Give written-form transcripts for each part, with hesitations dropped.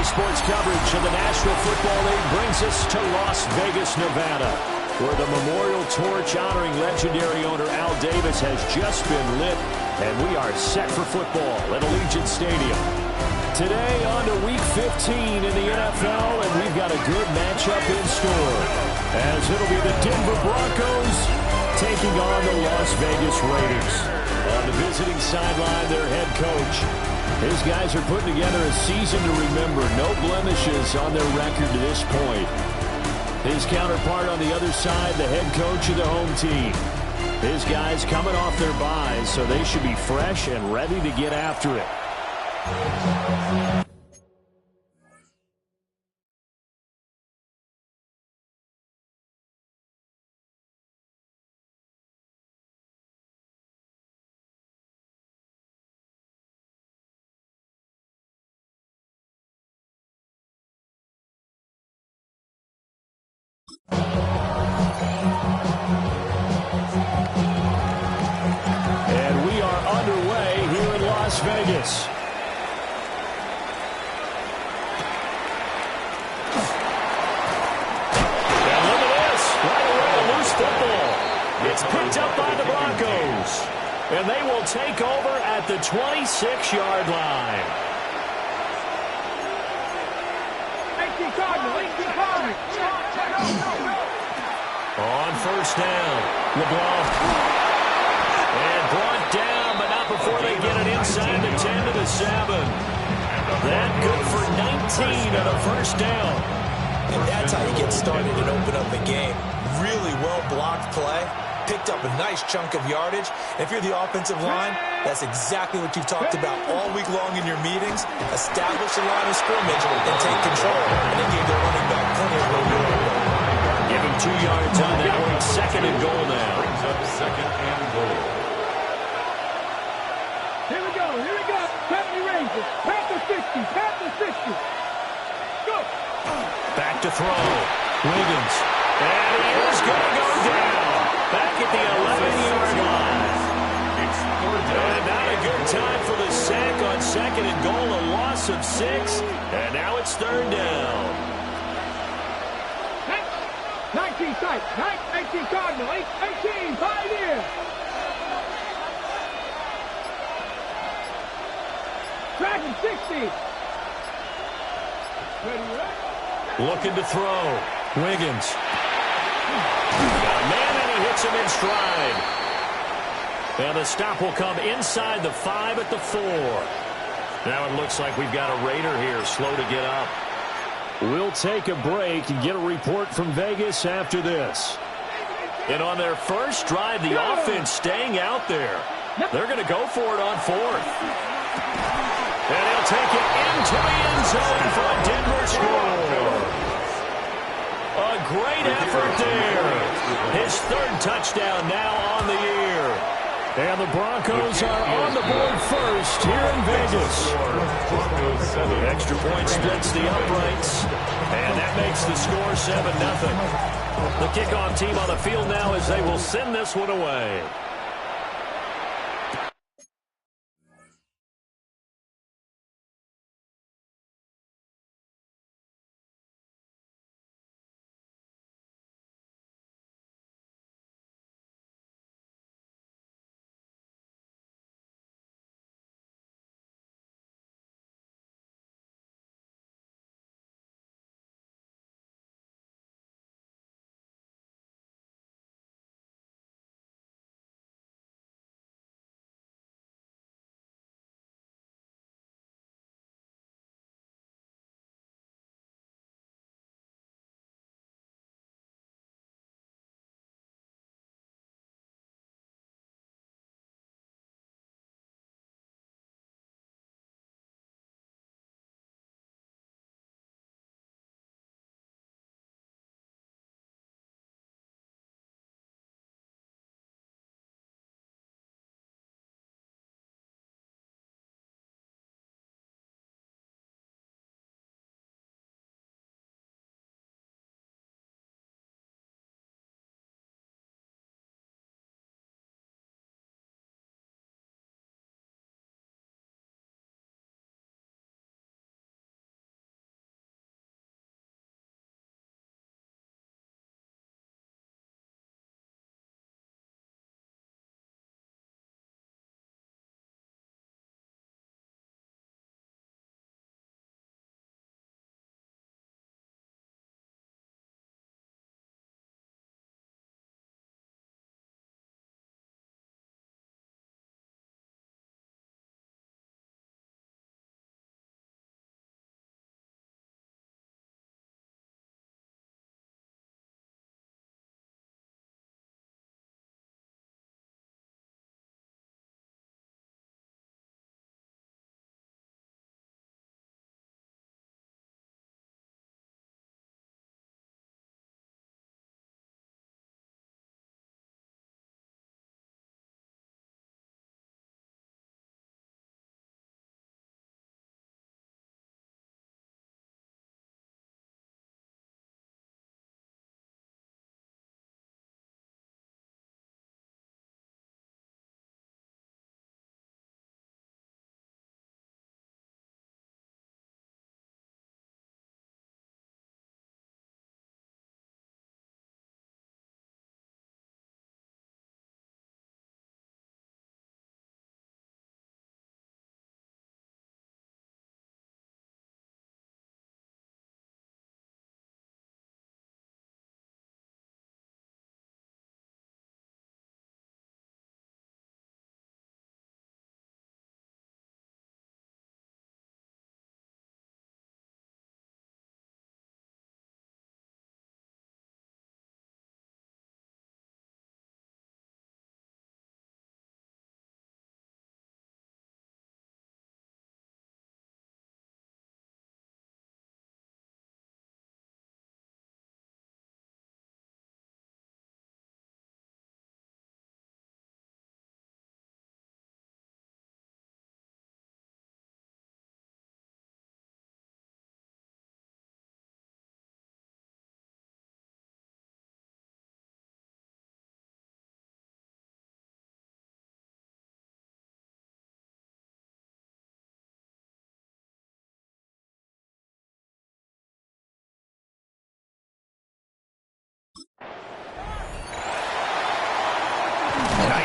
Sports coverage of the National Football League brings us to Las Vegas, Nevada, where the memorial torch honoring legendary owner Al Davis has just been lit, and we are set for football at Allegiant Stadium. Today on to Week 15 in the NFL, and we've got a good matchup in store, as it'll be the Denver Broncos taking on the Las Vegas Raiders. On the visiting sideline, their head coach. His guys are putting together a season to remember. No blemishes on their record to this point. His counterpart on the other side, the head coach of the home team. His guys coming off their byes, so they should be fresh and ready to get after it. And we are underway here in Las Vegas. And look at this. Right away, a loose football. It's picked up by the Broncos. And they will take over at the 26-yard line. On first down, LeBlanc. And brought down, but not before they get it inside the 10 to the 7. That good for 19 on a first down. And that's how you get started and open up the game. Really well-blocked play. Picked up a nice chunk of yardage. If you're the offensive line, that's exactly what you've talked about all week long in your meetings. Establish a line of scrimmage and take control. And it gave their running back plenty of room to run. Give him 2 yards on that one. Second and goal now. Brings up second and goal. Here we go. Panther Rangers. Panther 60. Panther 60. Go. Back to throw. Wiggins. And he is going to go down. Back at the 11-yard line. And not a good time for the sack on second and goal. A loss of 6. And now it's third down. 19 sight. 19 Cardinal. 18 Pioneer. Dragon 60. Looking to throw. Wiggins. Got a man, and he hits him in stride. And the stop will come inside the 5 at the 4. Now it looks like we've got a Raider here, slow to get up. We'll take a break and get a report from Vegas after this. And on their first drive, the offense staying out there. They're going to go for it on 4th. And he'll take it into the end zone for a Denver score. A great effort there. His 3rd touchdown now on the year. And the Broncos are on the board first here in Vegas. Extra point splits the uprights. And that makes the score 7-0. The kickoff team on the field now as they will send this one away.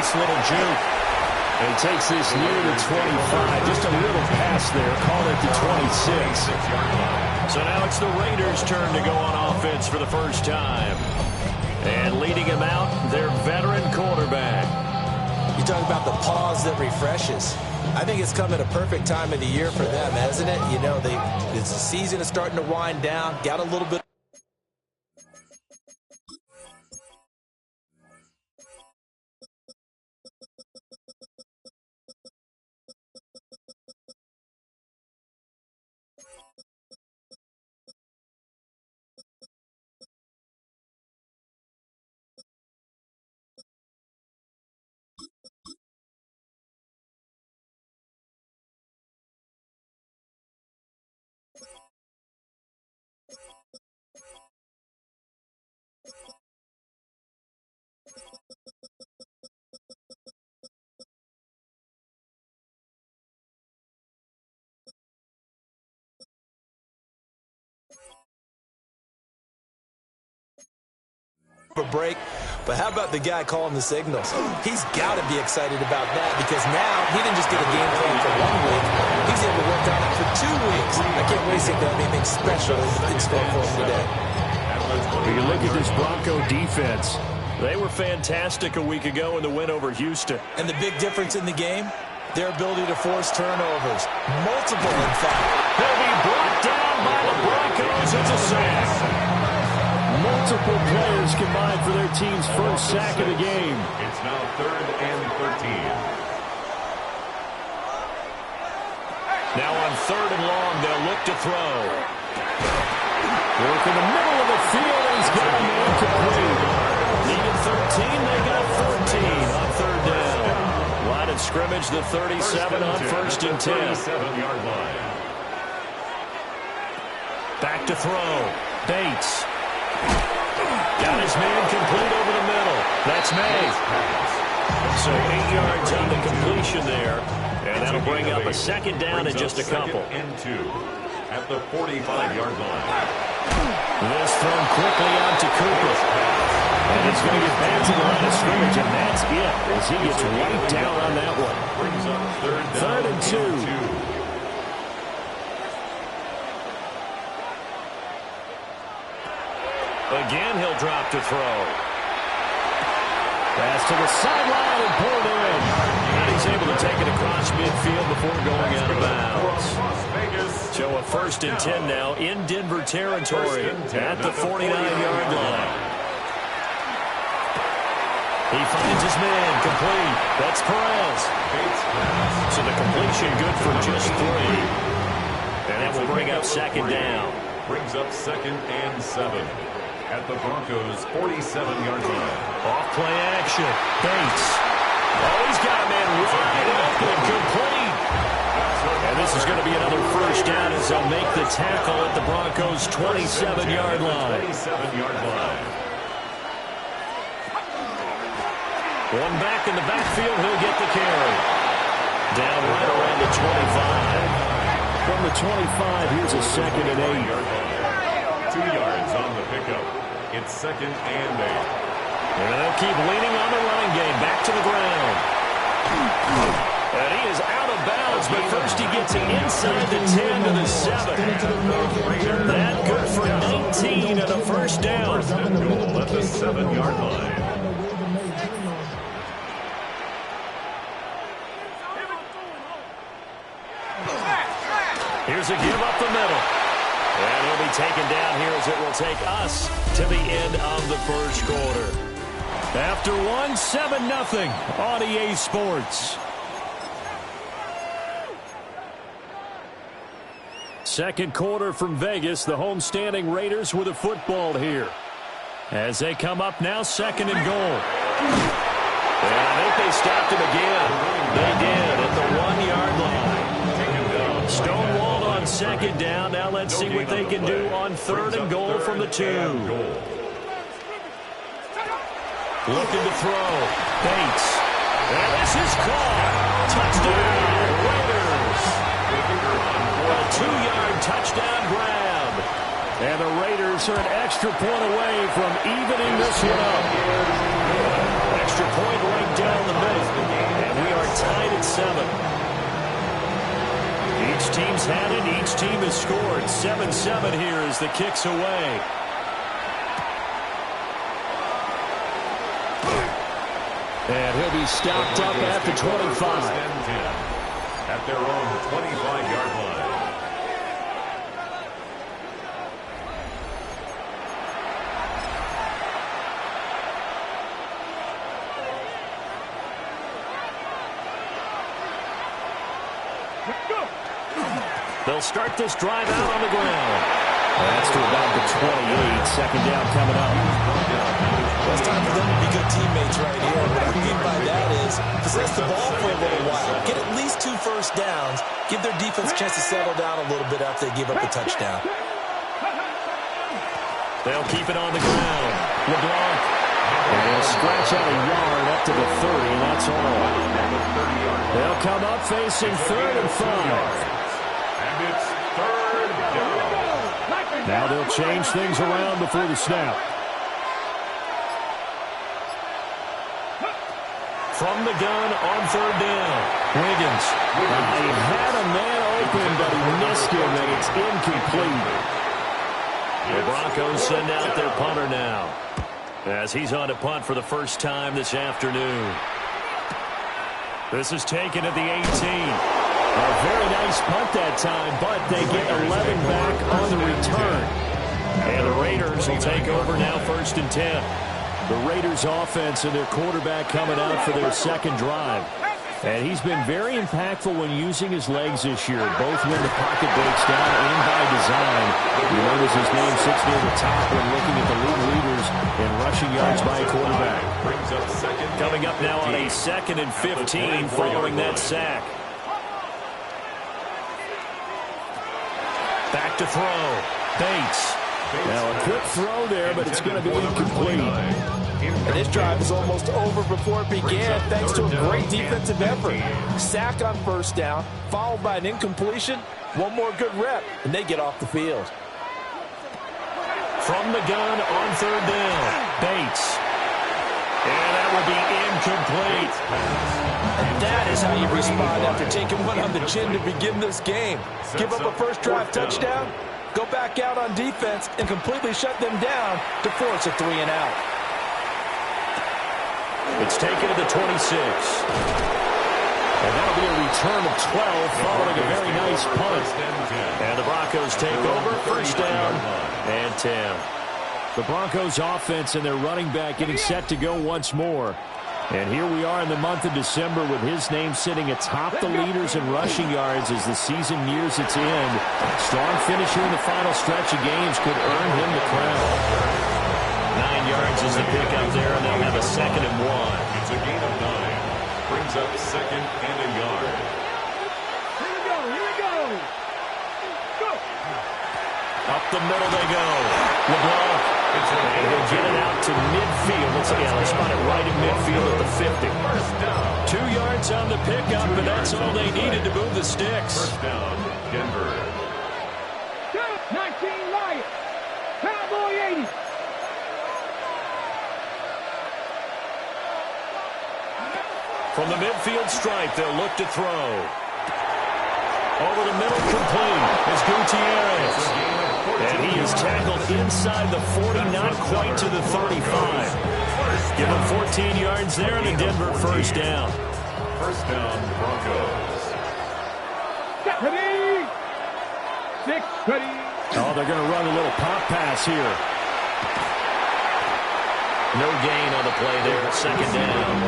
Nice little juke. And he takes this near the 25. Just a little pass there. Call it the 26. So now it's the Raiders' turn to go on offense for the first time. And leading him out, their veteran quarterback. You talk about the pause that refreshes. I think it's come at a perfect time of the year for them, hasn't it? You know, the season is starting to wind down. Got a little bit. A break, but how about the guy calling the signals? He's got to be excited about that because now he didn't just get a game plan for 1 week. He's able to work on it for 2 weeks. I can't wait to see if there's anything special in store for him today. When you look at this Bronco defense, they were fantastic a week ago in the win over Houston. And the big difference in the game, their ability to force turnovers. Multiple, in fact. He'll be brought down by the Broncos. It's a sack. Multiple players combined for their team's first sack of the game. It's now 3rd and 13. Now on 3rd and long, they'll look to throw. Work in the middle of the field, and he's got a man complete. Needed 13, they got 14 on 3rd down. Line of scrimmage, the 37 on 1st and 10. 37-yard line. Back to throw. Bates. Got his man complete over the middle. That's May. So 8 yards on the completion there. And that'll bring up a 2nd down in just a couple. 2nd and 2 at the 45-yard line. This thrown quickly out to Cooper. And it's going to get back to the line of scrimmage, and that's it as he gets right down on that one. Brings up 3rd and 2. Again, he'll drop to throw. Pass to the sideline and pulled in. And he's able to take it across midfield before going out of bounds. So a 1st and 10 now in Denver territory at the 49-yard line. He finds his man complete. That's Perez. So the completion good for just 3. And that will bring up 2nd down. Brings up 2nd and 7. At the Broncos' 47-yard line. Off play action. Bates. Oh, he's got a man wide open. Complete. And this is going to be another 1st down as they'll make the tackle at the Broncos' 27-yard line. 27-yard line. One back in the backfield. He'll get the carry. Down right around the 25. From the 25, here's a 2nd and 8. 2 yards on the pickup. It's 2nd and 8. And they'll keep leaning on the running game. Back to the ground. And he is out of bounds, but first he gets it inside the 10 to the 7. That good for 19 and a 1st down. Goal at the 7-yard line. Here's a give up the middle. And he'll be taken down here as it will take us to the end of the 1st quarter. After 1, 7-0 on EA Sports. 2nd quarter from Vegas. The homestanding Raiders with a football here. As they come up now, 2nd and goal. And I think they stopped him again. They did at the 1-yard line. Stonewalled on 2nd down. Now let's see what they can do on 3rd and goal from the 2. Looking to throw. Bates. And this is caught. Touchdown, Raiders. A 2-yard touchdown grab. And the Raiders are an extra point away from evening this one up. Extra point right down the middle. tied at 7. Each team's had it. Each team has scored. 7-7 here as the kick's away. And he'll be stopped up at the 25. At their own 25-yard line. They'll start this drive out on the ground. That's to about the 28. Second down coming up. Well, it's time for them to be good teammates right here. What I mean by that is possess the ball for a little while. Get at least 2 first downs. Give their defense a chance to settle down a little bit after they give up a touchdown. They'll keep it on the ground. LeBlanc. And he'll scratch out a yard up to the 30, and that's all. They'll come up facing 3rd and 5. And it's 3rd down. Now they'll change things around before the snap. From the gun on 3rd down. Wiggins. He had a man open, but he missed him, and it's incomplete. The Broncos send out their punter now, as he's on to punt for the first time this afternoon. This is taken at the 18. A very nice punt that time, but they get 11 back on the return. And the Raiders will take over now 1st and 10. The Raiders offense and their quarterback coming out for their second drive. And he's been very impactful when using his legs this year, both when the pocket breaks down and by design. You notice his name sits near the top when looking at the league leaders in rushing yards by a quarterback. Coming up now on a 2nd and 15 following that sack. Back to throw. Bates. Now a quick throw there, but it's going to be incomplete. And this drive is almost over before it began thanks to a great defensive effort. Sack on 1st down, followed by an incompletion. One more good rep, and they get off the field. From the gun on 3rd down. Bates. And that will be incomplete. And that is how you respond after taking one on the chin to begin this game. Give up a first drive touchdown, go back out on defense, and completely shut them down to force a 3-and-out. It's taken to the 26. And that'll be a return of 12 following a very nice punt. And the Broncos take over 1st down and 10. The Broncos offense and their running back getting set to go once more. And here we are in the month of December with his name sitting atop the leaders in rushing yards as the season nears its end. Strong finish here in the final stretch of games could earn him the crown. 9 yards is the pickup there, and they'll have a 2nd and 1. It's a gain of 9. Brings up 2nd and a yard. Here we go, here we go. Go. Up the middle they go. LeBlanc. And he'll get it out to midfield. Let's spot it right in midfield at the 50. 2 yards on the pickup, but that's all they needed to move the sticks. 1st down, Denver. 19 Lions. Cowboy 80. From the midfield stripe, they'll look to throw. Over the middle, complete is Gutierrez. And he is tackled inside the 40, not quite to the 35. Give him 14 yards there, and the Denver 1st down. 1st down, Broncos. Ready. 6, ready. Oh, they're going to run a little pop pass here. No gain on the play there. 2nd down.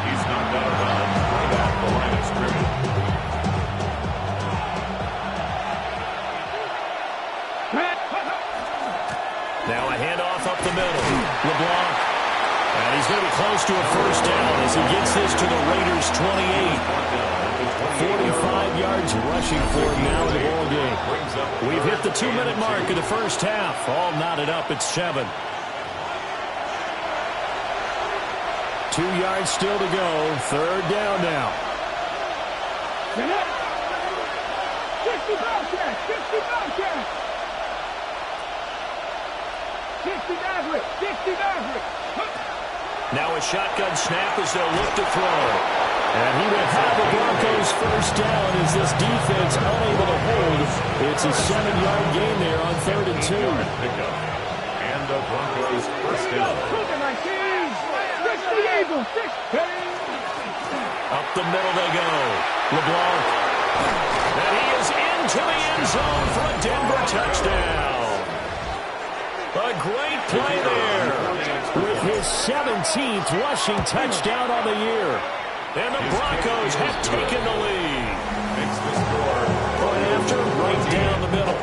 He's knocked out of bounds right at the line of scrimmage. Now a handoff up the middle. LeBlanc. And he's going to be close to a 1st down as he gets this to the Raiders' 28. 45 yards rushing for him now in the ball game. We've hit the 2-minute mark of the 1st half. All knotted up at 7. 2 yards still to go. 3rd down now. 60 Bobcats. 60 Bobcats. 60 Maverick. 60 Maverick. Now a shotgun snap as they'll look to throw. And he will have the Broncos first down as this defense unable to hold. It's a 7-yard gain there on 3rd and 2. And the Broncos first down. Up the middle they go. LeBlanc. And he is into the end zone for a Denver touchdown. A great play there with his 17th rushing touchdown on the year. And the Broncos have taken the lead. Makes the score. Point after, right down the middle.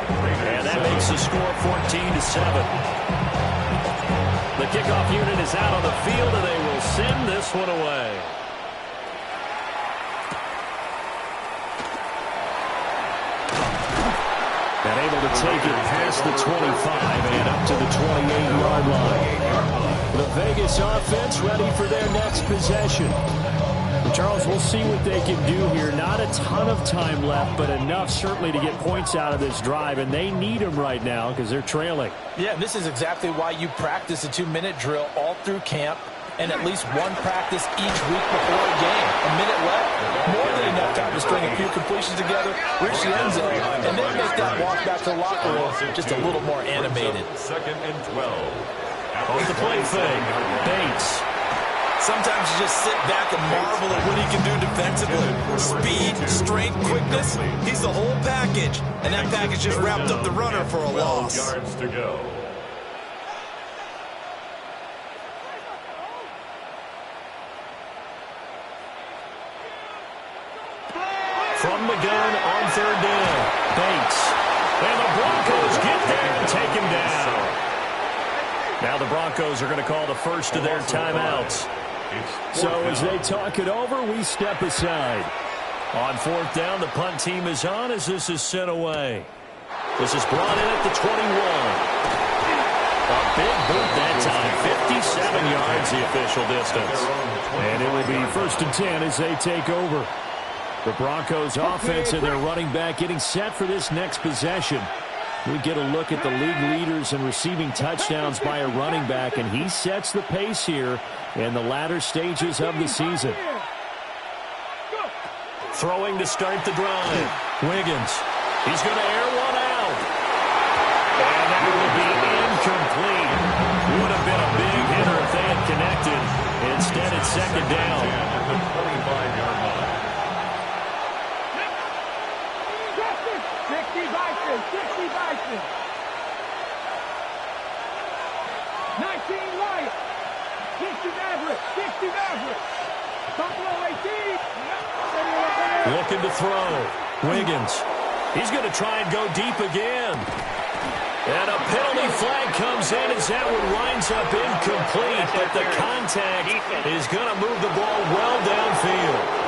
And that makes the score 14-7. The kickoff unit is out on the field, and they will send this one away. And able to take it past the 25 and up to the 28-yard line. The Vegas offense ready for their next possession. And Charles, we'll see what they can do here. Not a ton of time left, but enough certainly to get points out of this drive, and they need them right now because they're trailing. Yeah, this is exactly why you practice a 2-minute drill all through camp and at least one practice each week before a game. A minute left, more than enough time to string a few completions together, reach the end zone, and then make that walk back to the locker room just a little more animated. 2nd and 12. Off the play fake, Bates. Sometimes you just sit back and marvel at what he can do defensively. Speed, strength, quickness, he's the whole package. And that package just wrapped up the runner for a loss. 12 yards to go. From the gun on 3rd down, Bates. And the Broncos get there and take him down. Now the Broncos are going to call the first of their timeouts. So as they talk it over, we step aside. On 4th down, the punt team is on as this is sent away. This is brought in at the 21. A big boot that time, 57 yards the official distance. And it will be 1st and 10 as they take over. The Broncos offense and their running back getting set for this next possession. We get a look at the league leaders in receiving touchdowns by a running back, and he sets the pace here in the latter stages of the season. Throwing to start the drive. Wiggins. He's going to air one out. And that will be incomplete. Would have been a big hitter if they had connected. Instead, it's 2nd down. At the 25-yard line. 60 Bison. 19 Light. 60 Maverick. Buffalo 18. Looking to throw. Wiggins. He's going to try and go deep again. And a penalty flag comes in as that one winds up incomplete, but the contact is going to move the ball well downfield.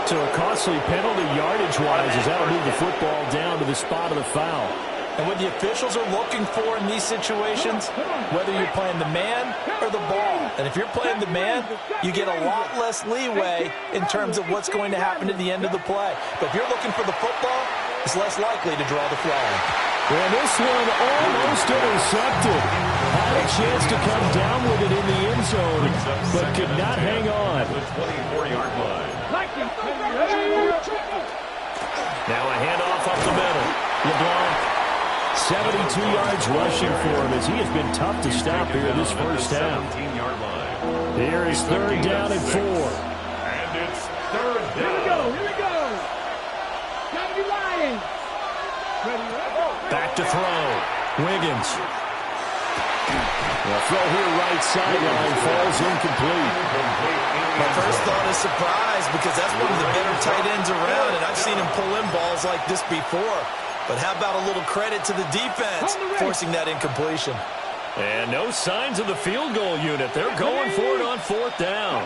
So a costly penalty yardage-wise as that'll move the football down to the spot of the foul. And what the officials are looking for in these situations, whether you're playing the man or the ball, and if you're playing the man, you get a lot less leeway in terms of what's going to happen at the end of the play. But if you're looking for the football, it's less likely to draw the flag. And this one almost intercepted. Had a chance to come down with it in the end zone, but could not hang on. The 24-yard line. Now a handoff up the middle. LeBlanc, 72 yards rushing for him as he has been tough to stop here this first half. 17-yard line. Here is 3rd down and 4. And it's 3rd down. Here we go. County Lions. Back to throw. Wiggins. The throw here right sideline falls incomplete. My first thought is surprise because that's one of the better tight ends around, and I've seen him pull in balls like this before. But how about a little credit to the defense forcing that incompletion? And no signs of the field goal unit. They're going for it on 4th down.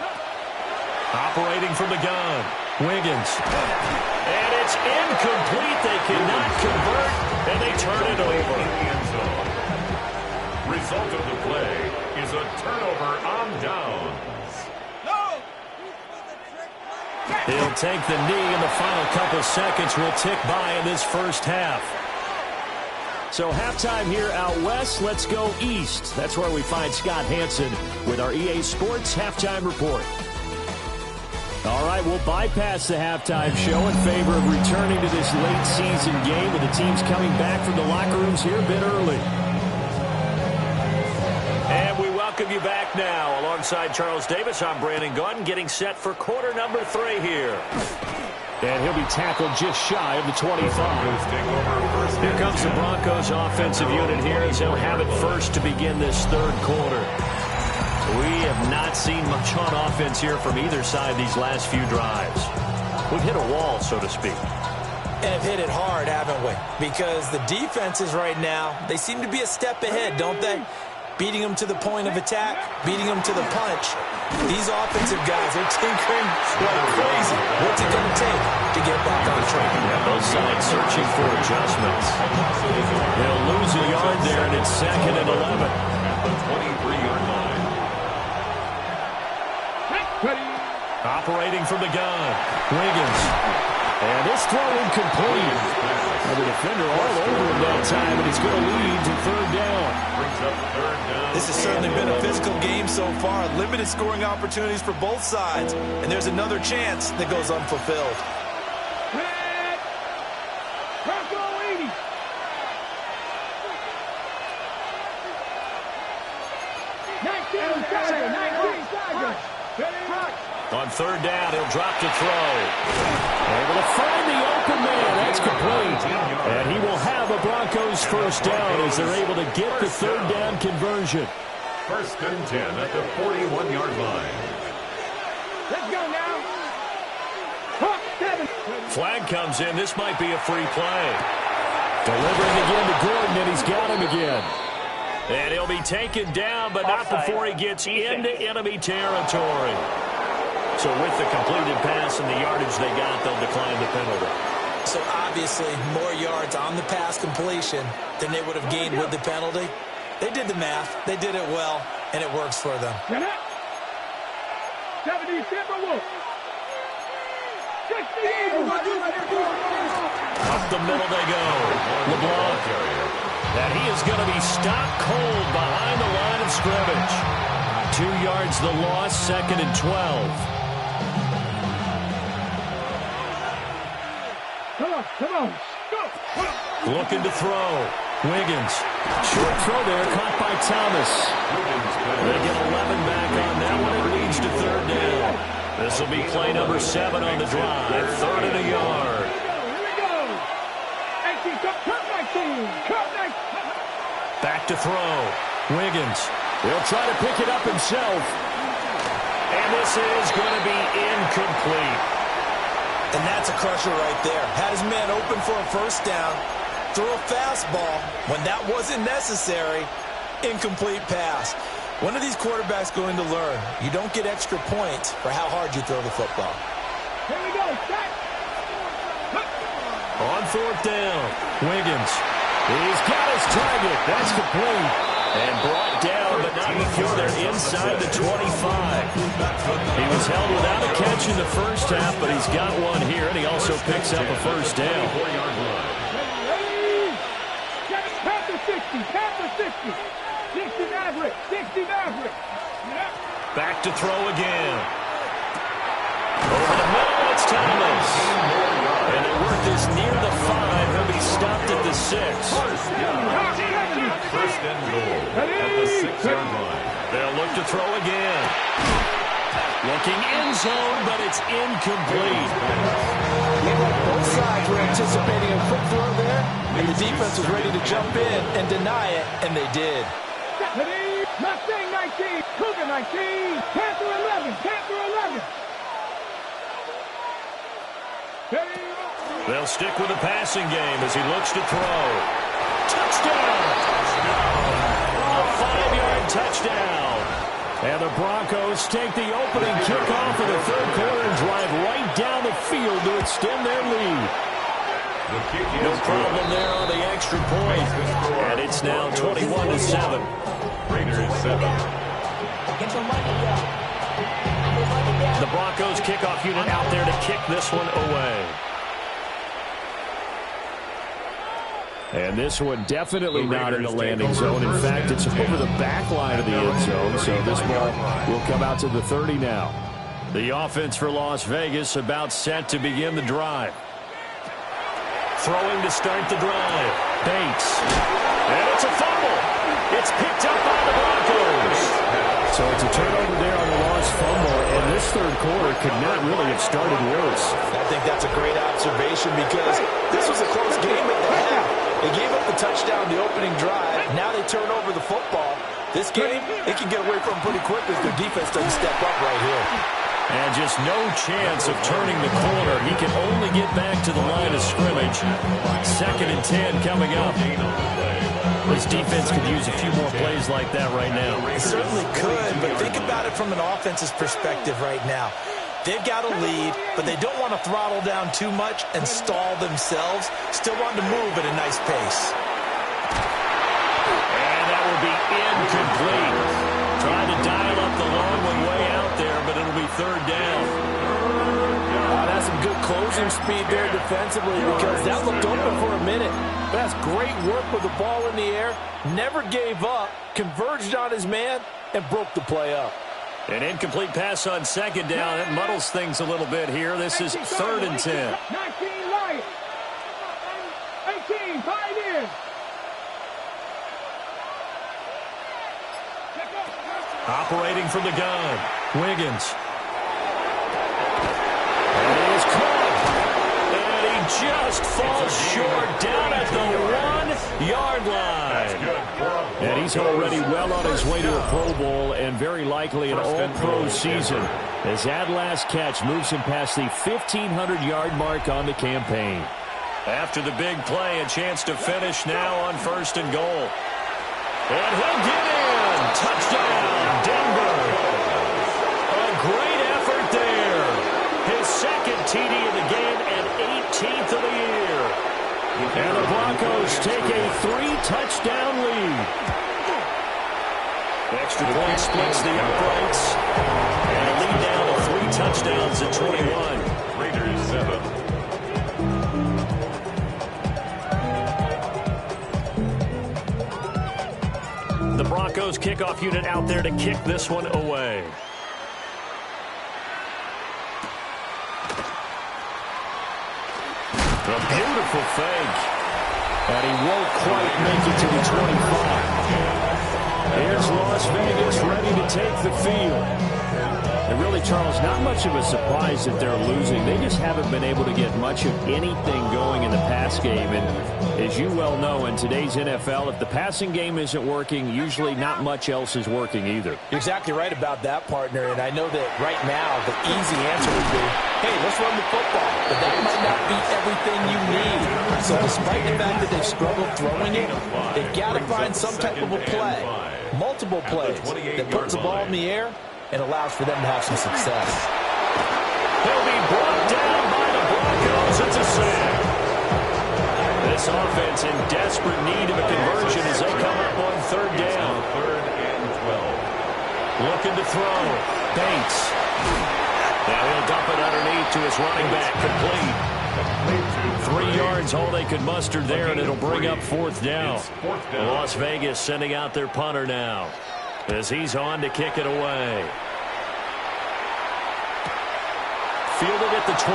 Operating from the gun. Wiggins. And it's incomplete. They cannot convert, and they turn it over. Result of the play is a turnover on downs. He'll take the knee, and the final couple seconds will tick by in this first half. So halftime here out west. Let's go east. That's where we find Scott Hansen with our EA Sports Halftime Report. All right, we'll bypass the halftime show in favor of returning to this late season game with the teams coming back from the locker rooms here a bit early. And we welcome you back now. Alongside Charles Davis, I'm Brandon Gaudin, getting set for quarter number 3 here. And he'll be tackled just shy of the 25. Here comes the Broncos offensive unit here as they'll have it first to begin this third quarter. We have not seen much on offense here from either side these last few drives. We've hit a wall, so to speak. And have hit it hard, haven't we? Because the defenses right now, they seem to be a step ahead, don't they? Beating them to the point of attack, beating them to the punch. These offensive guys are tinkering like crazy. What's it going to take to get back on track? Yeah, both sides searching for adjustments. They'll lose a yard there, and it's 2nd and 11. At the 23-yard line. Operating from the gun, Wiggins. And this throw incomplete. And the defender all over him that time, and he's going to lead to 3rd down. Brings up 3rd down. This has certainly been a physical game so far. Limited scoring opportunities for both sides. And there's another chance that goes unfulfilled. On 3rd down, he'll drop to throw. Able to find the open man. That's complete. And he will have a Broncos first down as they're able to get the 3rd down conversion. 1st and 10 at the 41-yard line. Let's go now. Flag comes in. This might be a free play. Delivering again to Gordon, and he's got him again. And he'll be taken down, but not before he gets into enemy territory. So with the completed pass and the yardage they got, they'll decline the penalty. So obviously more yards on the pass completion than they would have gained with the penalty. They did the math. They did it well, and it works for them. 70 Timberwolves. 60 Up the middle they go. LeBlanc. And he is going to be stopped cold behind the line of scrimmage. 2 yards the loss, 2nd and 12. Come on. Looking to throw. Wiggins. Short throw there, caught by Thomas. They get 11 back on that one. It leads to 3rd down. This will be play number 7 on the drive. 3rd and a yard. Here we go. 18, cut 19. Cut 19. Back to throw. Wiggins. He'll try to pick it up himself. And this is going to be incomplete. And that's a crusher right there. Had his man open for a first down. Threw a fastball when that wasn't necessary. Incomplete pass. When are these quarterbacks going to learn? You don't get extra points for how hard you throw the football. Here we go. Set. On 4th down, Wiggins. He's got his target. That's complete. And brought down, but not before they're inside the 25. He was held without a catch in the first half, but he's got one here, and he also picks up a first down. Past the 60. Past the 60. 60 Maverick. 60 Maverick. Back to throw again. Over the middle, it's Thomas. And they work this near the 5. He'll be stopped at the 6. First and goal at the 6-yard line. They'll look to throw again. Looking end zone, but it's incomplete. Both sides were anticipating a quick throw there, and the defense was ready to jump in and deny it, and they did. Mustang 19, Cougar 19, Panther 11, Panther 11. They'll stick with the passing game as he looks to throw. Touchdown! A 5-yard touchdown. And the Broncos take the opening kickoff of the third quarter and drive right down the field to extend their lead. No problem there on the extra point. And it's now 21-7. Raiders 7. The Broncos kickoff unit out there to kick this one away. And this one definitely not in the landing zone. In fact, it's over the back line of the end zone. So this ball will come out to the 30 now. The offense for Las Vegas about set to begin the drive. Throwing to start the drive. Bates. And it's a fumble. It's picked up by the Broncos. So it's a turnover there on the lost fumble. And this third quarter could not really have started worse. I think that's a great observation because this was a close game at the half. They gave up the touchdown the opening drive. Now they turn over the football. This game, they can get away from pretty quick if their defense doesn't step up right here. And just no chance of turning the corner. He can only get back to the line of scrimmage. 2nd and 10 coming up. This defense could use a few more plays like that right now. It certainly could, but think about it from an offense's perspective right now. They've got a lead, but they don't want to throttle down too much and stall themselves. Still want to move at a nice pace. And that will be incomplete. Trying to dial up the long one way out there, but it'll be 3rd down. That's some good closing speed there defensively because that looked open for a minute. That's great work with the ball in the air. Never gave up, converged on his man, and broke the play up. An incomplete pass on 2nd down. It muddles things a little bit here. This is 3rd and 10. 19 right. 18, 5 in. Operating from the gun. Wiggins. And he is caught. And he just falls short down at the 1-yard line. And he's already well on his way to a Pro Bowl and very likely an all-pro season as that last catch moves him past the 1,500-yard mark on the campaign. After the big play, a chance to finish now on 1st and goal. And he'll get in. Touchdown, Denver. A great effort there. His 2nd TD of the game and 18th of the year. And the Broncos take a 3-touchdown lead. Extra point splits the uprights. And a lead down to 3 touchdowns at 21. Raiders 7. The Broncos kickoff unit out there to kick this one away. A beautiful fake. And he won't quite make it to the 25. Here's Las Vegas ready to take the field. And really, Charles, not much of a surprise that they're losing. They just haven't been able to get much of anything going in the pass game. And as you well know, in today's NFL, if the passing game isn't working, usually not much else is working either. You're exactly right about that, partner. And I know that right now the easy answer would be, hey, let's run the football. But that might not be everything you need. So despite the fact that they've struggled throwing it, they've got to find some type of a play, multiple plays that puts the ball in the air and allows for them to have some success. He'll be brought down by the Broncos. It's a sack. This offense in desperate need of a conversion as they come up on 3rd down. 3rd and 12. Looking to throw. Bates. Now he'll dump it underneath to his running back. Complete. 3 yards, all they could muster there, and it'll bring up 4th down. Las Vegas sending out their punter now as he's on to kick it away. Fielded at the 20.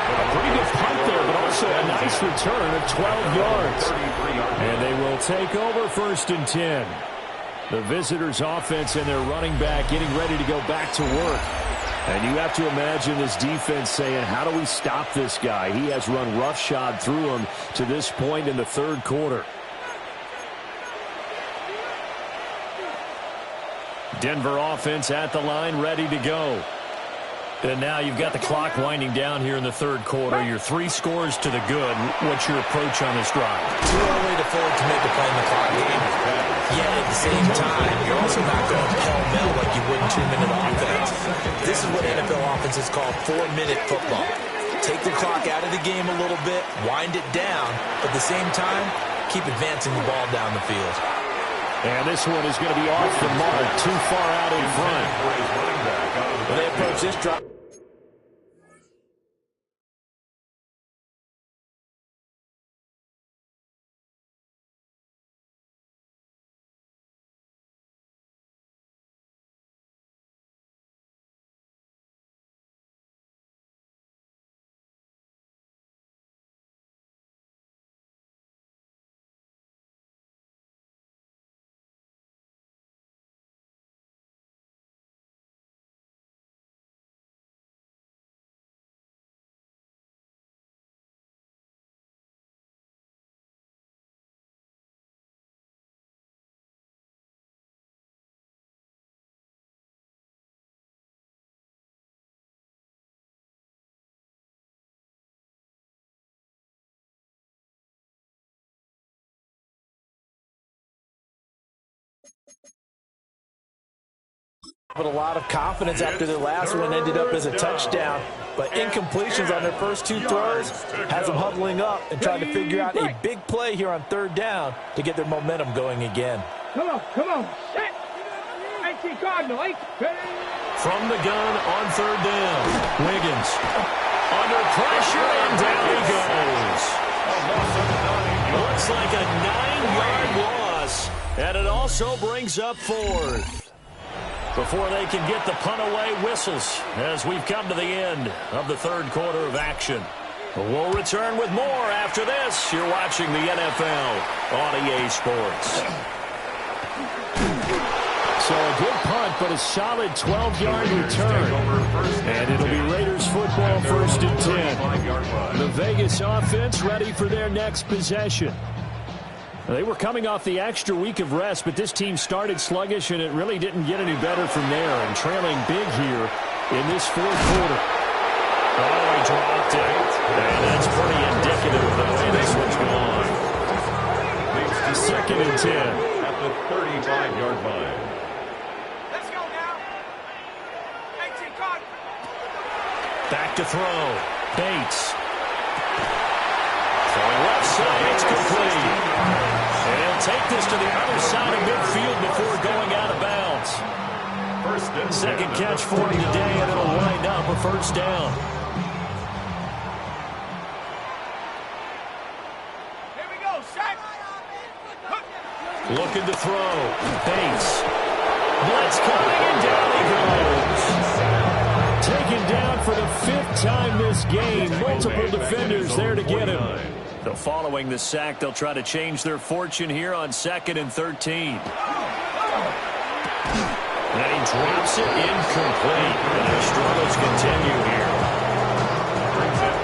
A pretty good punt there, but also a nice return of 12 yards. And they will take over 1st and 10. The visitors' offense and their running back getting ready to go back to work. And you have to imagine this defense saying, how do we stop this guy? He has run roughshod through him to this point in the 3rd quarter. Denver offense at the line, ready to go. And now you've got the clock winding down here in the 3rd quarter. Your 3 scores to the good. What's your approach on this drive? Too early to fully commit to playing the clock game. Yet at the same time, you're also not going pell-mell like you would in 2-minute offense. This is what NFL offenses call 4-minute football. Take the clock out of the game a little bit, wind it down, but at the same time, keep advancing the ball down the field. And this one is going to be off the mark, too far out in front. When they approach this drive. With a lot of confidence after their last one ended up as a touchdown. But incompletions on their first two throws has them huddling up and trying to figure out a big play here on third down to get their momentum going again. Come on, come on. 18 Cardinal, 8. From the gun on third down, Wiggins under pressure, and down he goes. Looks like a 9-yard loss, and it also brings up fourth. Before they can get the punt away, whistles as we've come to the end of the third quarter of action. We'll return with more after this. You're watching the NFL on EA Sports. So a good punt, but a solid 12-yard return. And it'll be Raiders football, 1st and 10. The Vegas offense ready for their next possession. They were coming off the extra week of rest, but this team started sluggish, and it really didn't get any better from there, and trailing big here in this fourth quarter. Oh, he dropped it. And that's pretty indicative of the way this one's gone. 2nd and 10. At the 35-yard line. Let's go now. 18 Cardinal. Back to throw. Bates. Throwing left side. It's complete. And he'll take this to the other side of midfield before going out of bounds. Second catch for him today, and it'll wind up a first down. Here we go, Shaq. Looking to throw. Bates. Blitz coming, and down he goes. Taken down for the 5th time this game. Multiple defenders there to get him. So following the sack, they'll try to change their fortune here on 2nd and 13. And he drops it incomplete. And their struggles continue here.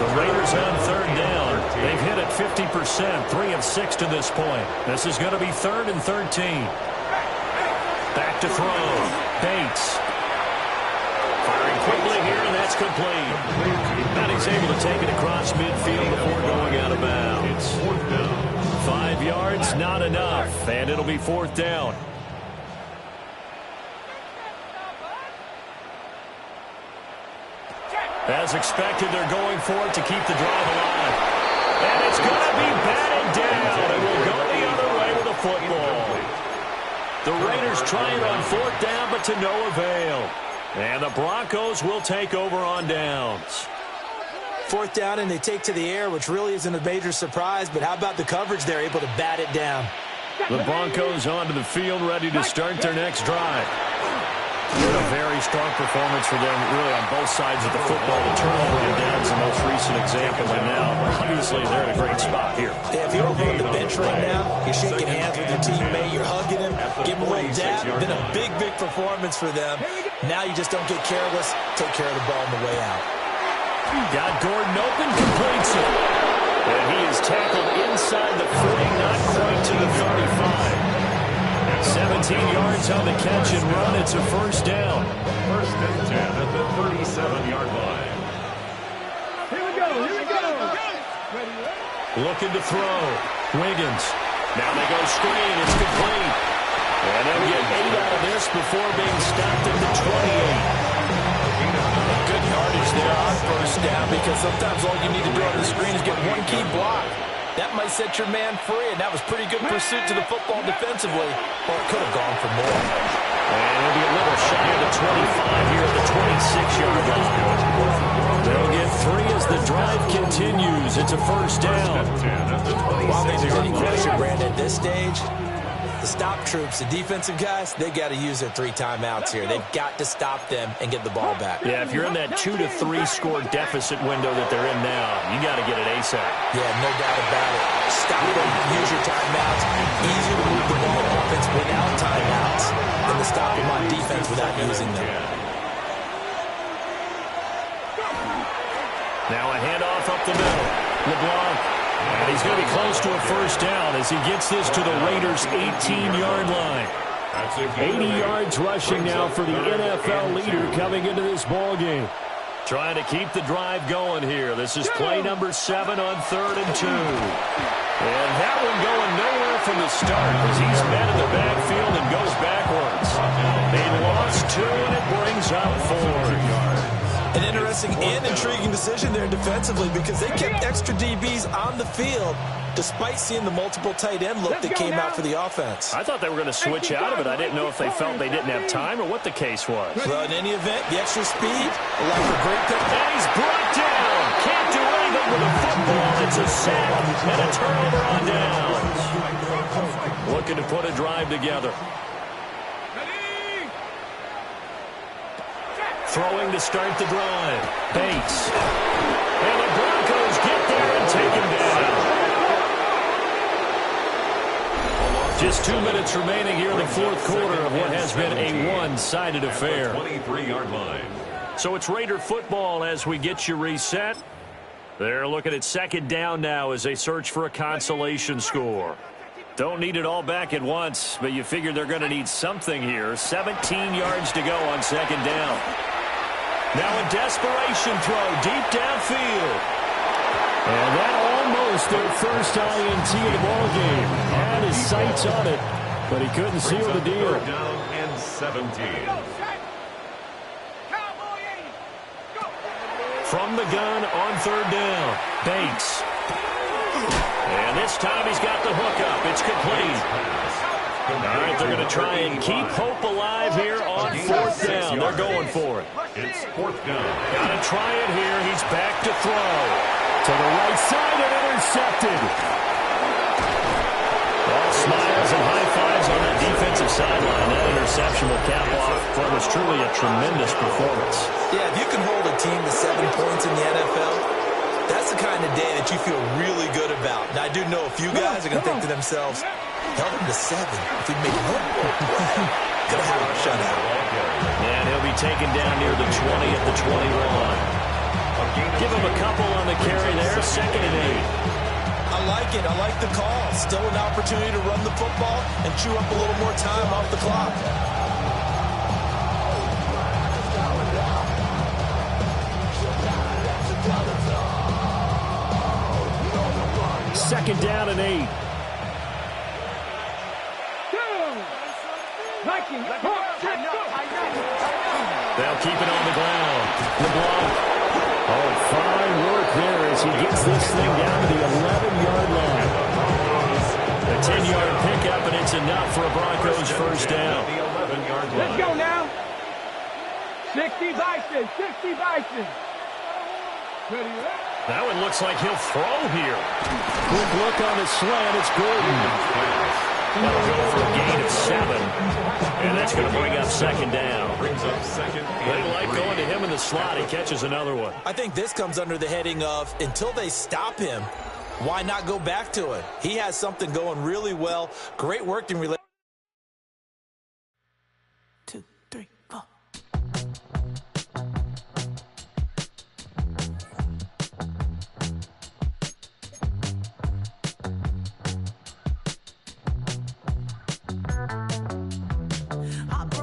The Raiders on third down. They've hit it 50%, 3 of 6 to this point. This is going to be 3rd and 13. Back to throw. Bates. Firing quickly here, and that's complete. And he's able to take it across midfield before going out of bounds. 5 yards, not enough, and it'll be 4th down. As expected, they're going for it to keep the drive alive. And it's going to be batted down, and we'll go the other way with the football. The Raiders trying on 4th down, but to no avail. And the Broncos will take over on downs. 4th down, and they take to the air, which really isn't a major surprise, but how about the coverage? They're able to bat it down. The Broncos onto the field, ready to start their next drive. A very strong performance for them, really, on both sides of the football. The turnover on downs, the most recent example, and now, obviously, they're in a great spot here. Yeah, if you're over on the bench right now, you're shaking hands with your teammate, you're hugging him, give him a little dab, then a big, big performance for them. Now you just don't get careless, take care of the ball on the way out. Got Gordon open, completes it. And he is tackled inside the 40, not quite to the 35. 17 yards on the catch and run. It's a first down. 1st and 10 at the 37-yard line. Here we go, here we go. Looking to throw. Wiggins. Now they go screen. It's complete. And they'll get 8 out of this before being stopped at the 28. Good yardage there on first down, because sometimes all you need to do on the screen is get one key block. That might set your man free, and that was pretty good pursuit to the football defensively. Or it could have gone for more. And it'll be a little shy of the 25 here at the 26-yard line. They'll get 3 as the drive continues. It's a first down. While there's any question, Brandon, at this stage, the stop troops, the defensive guys, they got to use their 3 timeouts here. They've got to stop them and get the ball back. Yeah, if you're in that 2 to 3 score deficit window that they're in now, you got to get it ASAP. Yeah, no doubt about it. Stop them, use your timeouts. Easier to move the ball on offense without timeouts than to stop them on defense without using them. Now a handoff up the middle. LeBlanc. And he's going to be close to a first down as he gets this to the Raiders' 18-yard line. 80 yards rushing now for the NFL leader coming into this ball game. Trying to keep the drive going here. This is play number 7 on 3rd and 2. And that one going nowhere from the start as he's met in the backfield and goes backwards. They lost 2, and it up 4. An interesting and intriguing decision there defensively because they kept extra DBs on the field despite seeing the multiple tight end look that came out for the offense. I thought they were going to switch out of it. I didn't know if they felt they didn't have time or what the case was. Well, in any event, the extra speed allowed for great pick. And he's brought down. Can't do anything with the football. It's a sack and a turnover on downs. Looking to put a drive together. Throwing to start the drive. Bates. And the Broncos get there and take him down. Just 2 minutes remaining here in the fourth quarter of what has been a one-sided affair. 23-yard line. So it's Raider football as we get you reset. They're looking at second down now as they search for a consolation score. Don't need it all back at once, but you figure they're going to need something here. 17 yards to go on second down. Now a desperation throw deep downfield. And that almost their first INT of the ballgame. Had his sights on it, but he couldn't seal the deal. Third down and 17. From the gun on third down, Bates. And this time he's got the hook up. It's complete. All right, they're going to try and keep hope alive here on fourth down. They're going for it. It's fourth down. Got to try it here. He's back to throw. To the right side and intercepted. All smiles and high fives on that defensive sideline. That interception will cap off what was truly a tremendous performance. Yeah, if you can hold a team to 7 points in the NFL, that's the kind of day that you feel really good about. Now, I do know a few guys are going to think to themselves, held them to 7. If we make one more play, going to have a shutout. And he'll be taken down near the 20 at the 21. Give him a couple on the carry there, 2nd and 8. I like it. I like the call. Still an opportunity to run the football and chew up a little more time off the clock. Second down and 8. They'll keep it on the ground. The block. Oh, fine work there as he gets this thing down to the 11-yard line. A 10-yard pickup, and it's enough for a Broncos first down. Let's go now. 60 Bison, 60 Bison. That one looks like he'll throw here. Quick look on the slant. It's Gordon. That'll go for a gain of 7. And that's going to bring up second down. They like going to him in the slot. He catches another one. I think this comes under the heading of, until they stop him, why not go back to it? He has something going really well. Great working relationship. 2, 3, 4.